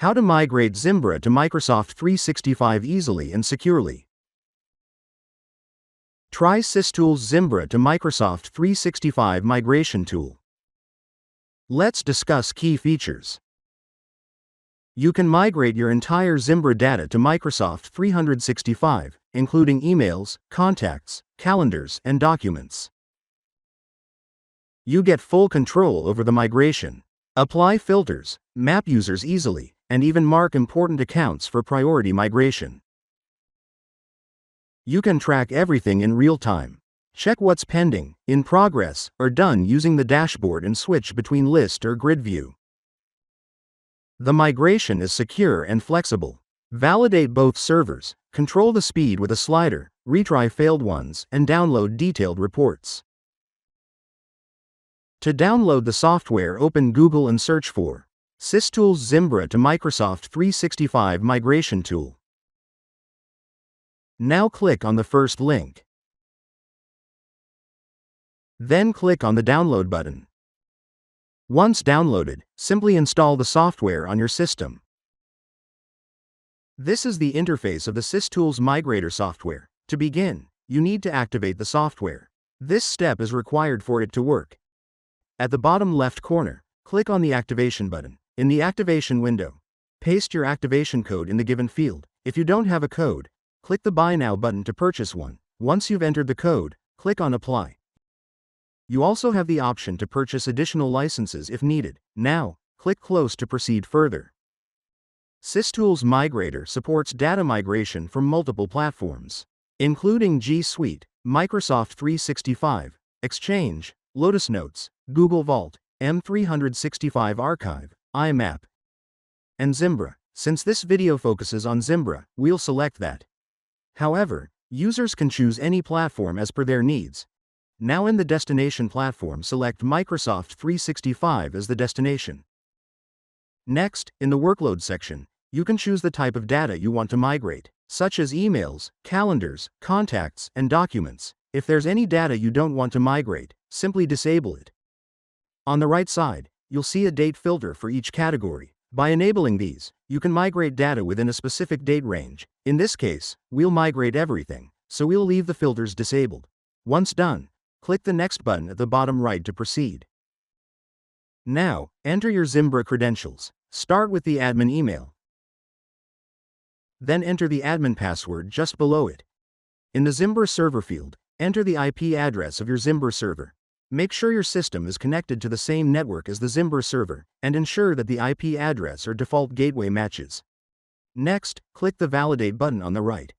How to migrate Zimbra to Microsoft 365 easily and securely. Try SysTools Zimbra to Microsoft 365 Migration Tool. Let's discuss key features. You can migrate your entire Zimbra data to Microsoft 365, including emails, contacts, calendars, and documents. You get full control over the migration. Apply filters, map users easily, and even mark important accounts for priority migration. You can track everything in real time. Check what's pending, in progress, or done using the dashboard and switch between list or grid view. The migration is secure and flexible. Validate both servers, control the speed with a slider, retry failed ones, and download detailed reports. To download the software, open Google and search for SysTools Zimbra to Microsoft 365 Migration Tool. Now click on the first link. Then click on the download button. Once downloaded, simply install the software on your system. This is the interface of the SysTools Migrator software. To begin, you need to activate the software. This step is required for it to work. At the bottom left corner, click on the Activation button. In the activation window, paste your activation code in the given field. If you don't have a code, click the Buy Now button to purchase one. Once you've entered the code, click on Apply. You also have the option to purchase additional licenses if needed. Now, click Close to proceed further. SysTools Migrator supports data migration from multiple platforms, including G Suite, Microsoft 365, Exchange, Lotus Notes, Google Vault, M365 Archive, IMAP, and Zimbra. Since this video focuses on Zimbra, we'll select that. However, users can choose any platform as per their needs. Now in the destination platform, select Microsoft 365 as the destination. Next, in the workload section, you can choose the type of data you want to migrate, such as emails, calendars, contacts, and documents. If there's any data you don't want to migrate, simply disable it. On the right side, you'll see a date filter for each category. By enabling these, you can migrate data within a specific date range. In this case, we'll migrate everything, so we'll leave the filters disabled. Once done, click the Next button at the bottom right to proceed. Now, enter your Zimbra credentials. Start with the admin email. Then enter the admin password just below it. In the Zimbra server field, enter the IP address of your Zimbra server. Make sure your system is connected to the same network as the Zimbra server, and ensure that the IP address or default gateway matches. Next, click the Validate button on the right.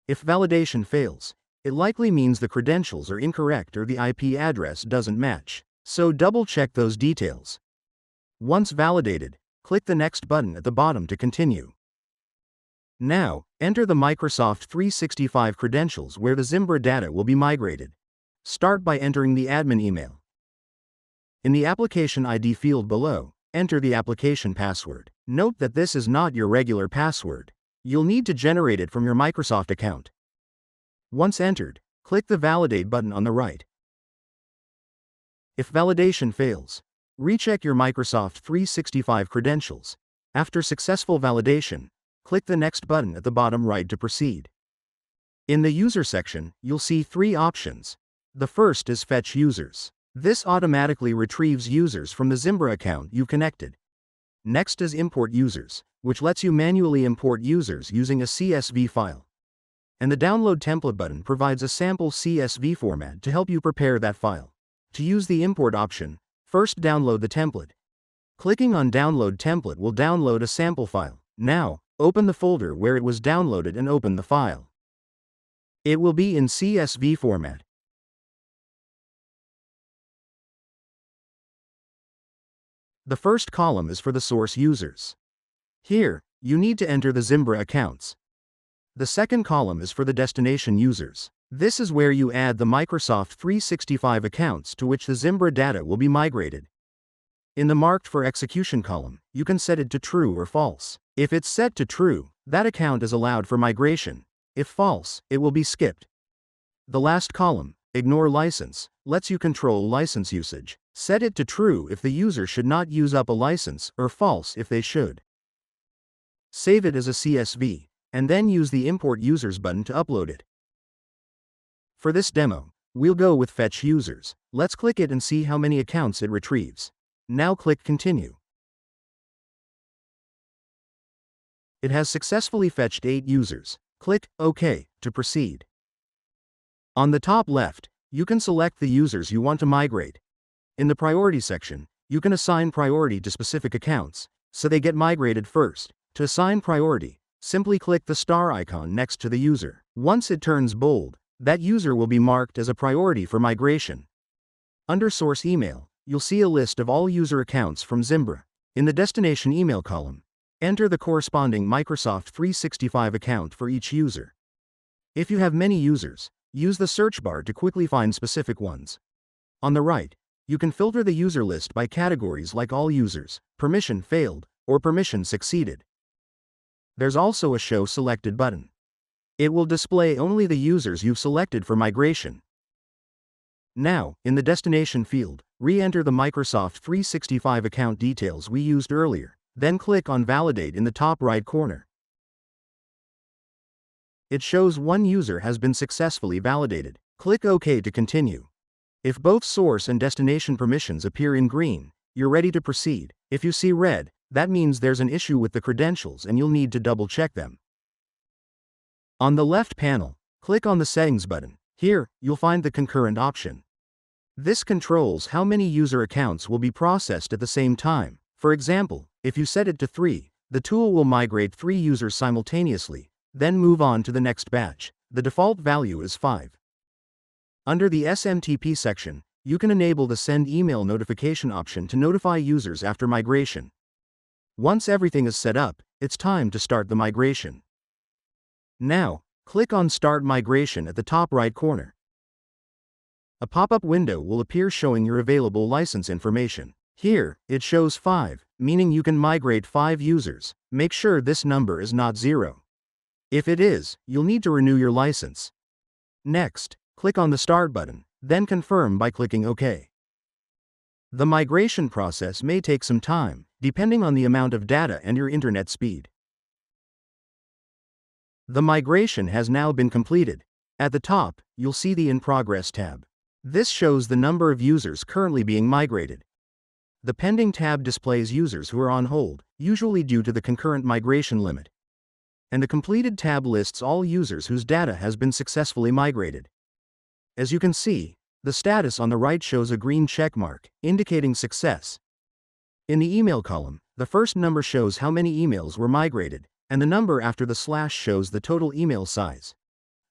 If validation fails, it likely means the credentials are incorrect or the IP address doesn't match, so double-check those details. Once validated, click the Next button at the bottom to continue. Now, enter the Microsoft 365 credentials where the Zimbra data will be migrated. Start by entering the admin email. In the Application ID field below, enter the application password. Note that this is not your regular password. You'll need to generate it from your Microsoft account. Once entered, click the Validate button on the right. If validation fails, recheck your Microsoft 365 credentials. After successful validation, click the Next button at the bottom right to proceed. In the User section, you'll see three options. The first is Fetch Users. This automatically retrieves users from the Zimbra account you've connected. Next is Import Users, which lets you manually import users using a CSV file. And the Download Template button provides a sample CSV format to help you prepare that file. To use the import option, first download the template. Clicking on Download Template will download a sample file. Now, open the folder where it was downloaded and open the file. It will be in CSV format. The first column is for the source users. Here, you need to enter the Zimbra accounts. The second column is for the destination users. This is where you add the Microsoft 365 accounts to which the Zimbra data will be migrated. In the Marked for Execution column, you can set it to true or false. If it's set to true, that account is allowed for migration. If false, it will be skipped. The last column, Ignore License, lets you control license usage. Set it to true if the user should not use up a license, or false if they should. save it as a CSV, and then use the Import Users button to upload it. For this demo, we'll go with Fetch Users. Let's click it and see how many accounts it retrieves. Now click Continue. It has successfully fetched 8 users. Click OK to proceed. On the top left, you can select the users you want to migrate. In the Priority section, you can assign priority to specific accounts, so they get migrated first. To assign priority, simply click the star icon next to the user. Once it turns bold, that user will be marked as a priority for migration. Under Source Email, you'll see a list of all user accounts from Zimbra. In the Destination Email column, enter the corresponding Microsoft 365 account for each user. If you have many users, use the search bar to quickly find specific ones. On the right, you can filter the user list by categories like All Users, Permission Failed, or Permission Succeeded. There's also a Show Selected button. It will display only the users you've selected for migration. Now, in the Destination field, re-enter the Microsoft 365 account details we used earlier, then click on Validate in the top right corner. It shows one user has been successfully validated. Click OK to continue. If both source and destination permissions appear in green, you're ready to proceed. If you see red, that means there's an issue with the credentials and you'll need to double-check them. On the left panel, click on the Settings button. Here, you'll find the Concurrent option. This controls how many user accounts will be processed at the same time. For example, if you set it to 3, the tool will migrate 3 users simultaneously, then move on to the next batch. The default value is 5. Under the SMTP section, you can enable the Send Email Notification option to notify users after migration. Once everything is set up, it's time to start the migration. Now, click on Start Migration at the top right corner. A pop-up window will appear showing your available license information. Here, it shows 5, meaning you can migrate 5 users. Make sure this number is not 0. If it is, you'll need to renew your license. Next, click on the Start button, then confirm by clicking OK. The migration process may take some time, depending on the amount of data and your internet speed. The migration has now been completed. At the top, you'll see the In Progress tab. This shows the number of users currently being migrated. The Pending tab displays users who are on hold, usually due to the concurrent migration limit. And the Completed tab lists all users whose data has been successfully migrated. As you can see, the status on the right shows a green check mark, indicating success. In the email column, the first number shows how many emails were migrated, and the number after the slash shows the total email size.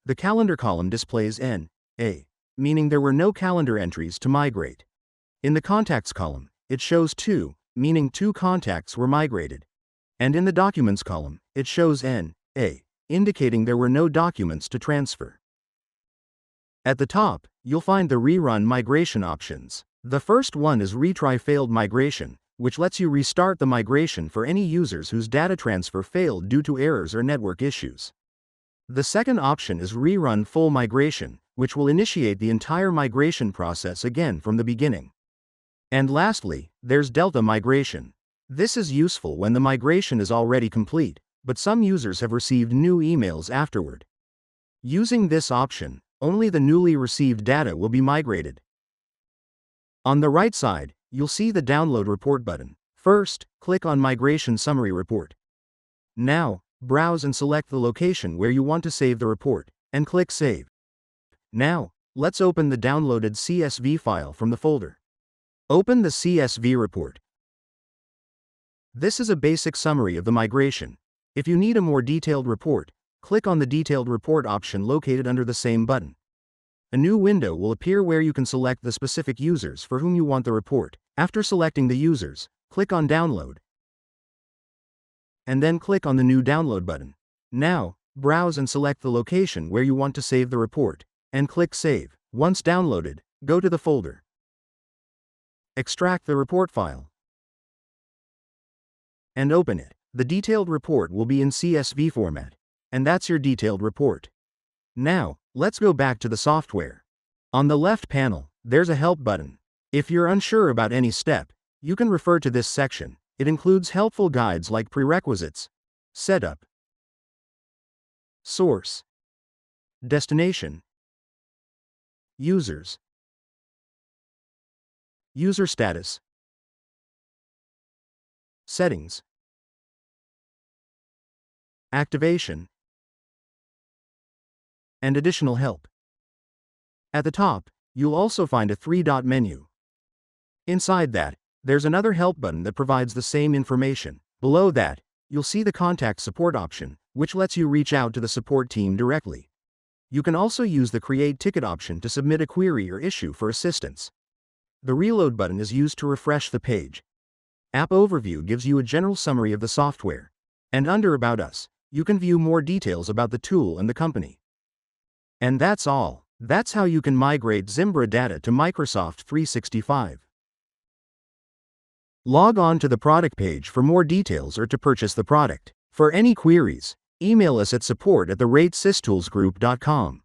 The calendar column displays N.A., meaning there were no calendar entries to migrate. In the contacts column, it shows 2, meaning 2 contacts were migrated. And in the documents column, it shows N.A., indicating there were no documents to transfer. At the top, you'll find the Rerun Migration options. The first one is Retry Failed Migration, which lets you restart the migration for any users whose data transfer failed due to errors or network issues. The second option is Rerun Full Migration, which will initiate the entire migration process again from the beginning. And lastly, there's Delta Migration. This is useful when the migration is already complete, but some users have received new emails afterward. Using this option, only the newly received data will be migrated. On the right side, you'll see the Download Report button. First, click on Migration Summary Report. Now, browse and select the location where you want to save the report, and click Save. Now, let's open the downloaded CSV file from the folder. Open the CSV report. This is a basic summary of the migration. If you need a more detailed report, click on the Detailed Report option located under the same button. A new window will appear where you can select the specific users for whom you want the report. After selecting the users, click on Download. And then click on the New Download button. Now, browse and select the location where you want to save the report, and click Save. Once downloaded, go to the folder. Extract the report file and open it. The detailed report will be in CSV format. And that's your detailed report. Now, let's go back to the software. On the left panel, there's a Help button. If you're unsure about any step, you can refer to this section. It includes helpful guides like prerequisites, Setup. Source. Destination. Users. User status. Settings. Activation. And additional help. At the top, you'll also find a three-dot menu. Inside that, there's another help button that provides the same information. Below that, you'll see the contact support option, which lets you reach out to the support team directly. You can also use the create ticket option to submit a query or issue for assistance. The reload button is used to refresh the page. App Overview gives you a general summary of the software. And under About Us, you can view more details about the tool and the company. And that's all. That's how you can migrate Zimbra data to Microsoft 365. Log on to the product page for more details or to purchase the product. For any queries, email us at support@theratesystoolsgroup.com.